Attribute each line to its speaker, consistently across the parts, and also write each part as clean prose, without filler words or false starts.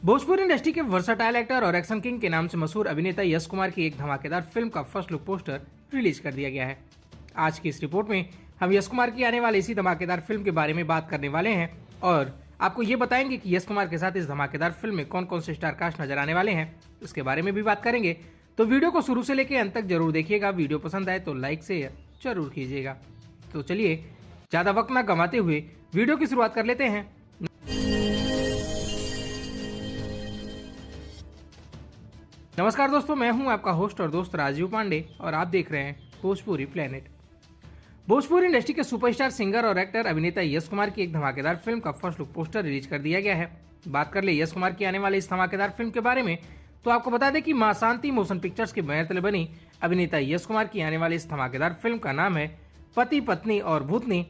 Speaker 1: Bhojpuri industry के versatile actor और action king के नाम से मशहूर अभिनेता यश कुमार की एक धमाकेदार फिल्म का फर्स्ट लुक पोस्टर रिलीज कर दिया गया है। आज की इस रिपोर्ट में हम यश कुमार की आने वाली इसी धमाकेदार फिल्म के बारे में बात करने वाले हैं और आपको ये बताएंगे कि यश कुमार के साथ इस धमाकेदार फिल्म में कौन कौन से स्टार कास्ट नजर आने वाले हैं, इसके बारे में भी बात करेंगे। तो वीडियो को शुरू से लेकर अंत तक जरूर देखिएगा। वीडियो पसंद आए तो लाइक शेयर जरूर कीजिएगा। तो चलिए ज्यादा वक्त न गंवाते हुए वीडियो की शुरुआत कर लेते हैं। नमस्कार दोस्तों, मैं हूं आपका होस्ट और दोस्त राजीव पांडे और आप देख रहे हैं भोजपुरी प्लेनेट। भोजपुरी इंडस्ट्री के सुपरस्टार सिंगर और एक्टर अभिनेता यश कुमार की एक धमाकेदार फिल्म का फर्स्ट लुक पोस्टर रिलीज कर दिया गया है। बात कर ले यश कुमार की आने वाली इस धमाकेदार फिल्म के बारे में तो आपको बता दें कि मां शांति मोशन पिक्चर्स के बैनर तले बनी अभिनेता यश कुमार की आने वाली इस धमाकेदार फिल्म का नाम है पति पत्नी और भूतनी।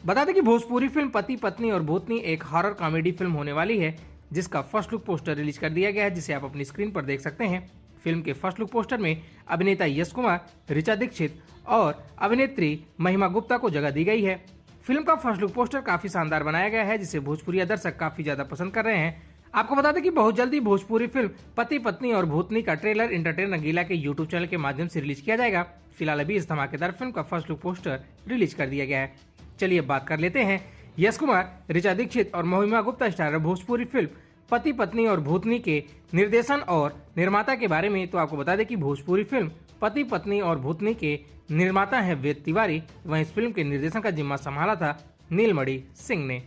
Speaker 1: बता दें कि भोजपुरी फिल्म पति पत्नी और भूतनी एक हॉरर कॉमेडी फिल्म होने वाली है, जिसका फर्स्ट लुक पोस्टर रिलीज कर दिया गया है, जिसे आप अपनी स्क्रीन पर देख सकते हैं। फिल्म के फर्स्ट लुक पोस्टर में अभिनेता यश कुमार, ऋचा दीक्षित और अभिनेत्री महिमा गुप्ता को जगह दी गई है। फिल्म का फर्स्ट लुक पोस्टर काफी शानदार बनाया गया है, जिसे भोजपुरी दर्शक काफी ज्यादा पसंद कर रहे हैं। आपको बता दें कि बहुत जल्दी भोजपुरी फिल्म पति पत्नी और भूतनी का ट्रेलर एंटरटेन रंगीला के यूट्यूब चैनल के माध्यम से रिलीज किया जाएगा। फिलहाल अभी इस धमाकेदार फिल्म का फर्स्ट लुक पोस्टर रिलीज कर दिया गया है। चलिए अब बात कर लेते हैं यश कुमार, ऋचा दीक्षित और महिमा गुप्ता स्टारर भोजपुरी फिल्म पति पत्नी और भूतनी के निर्देशन और निर्माता के बारे में। तो आपको बता दें कि भोजपुरी फिल्म पति पत्नी और भूतनी के निर्माता हैं वेद तिवारी। वहीं इस फिल्म के निर्देशन का जिम्मा संभाला था नीलमणि सिंह ने।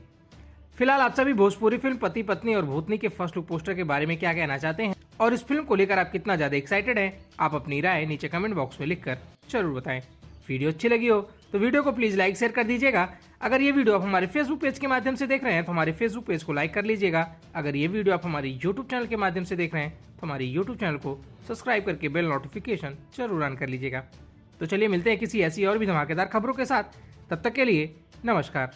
Speaker 1: फिलहाल आप सभी भोजपुरी फिल्म पति पत्नी और भूतनी के फर्स्ट लुक पोस्टर के बारे में क्या कहना चाहते हैं और इस फिल्म को लेकर आप कितना ज्यादा एक्साइटेड हैं, आप अपनी राय नीचे कमेंट बॉक्स में लिखकर जरूर बताएं। वीडियो अच्छी लगी हो तो वीडियो को प्लीज लाइक शेयर कर दीजिएगा। अगर ये वीडियो आप हमारे फेसबुक पेज के माध्यम से देख रहे हैं तो हमारे फेसबुक पेज को लाइक कर लीजिएगा। अगर ये वीडियो आप हमारे यूट्यूब चैनल के माध्यम से देख रहे हैं तो हमारे यूट्यूब चैनल को सब्सक्राइब करके बेल नोटिफिकेशन जरूर ऑन कर लीजिएगा। तो चलिए मिलते हैं किसी ऐसी और भी धमाकेदार खबरों के साथ। तब तक के लिए नमस्कार।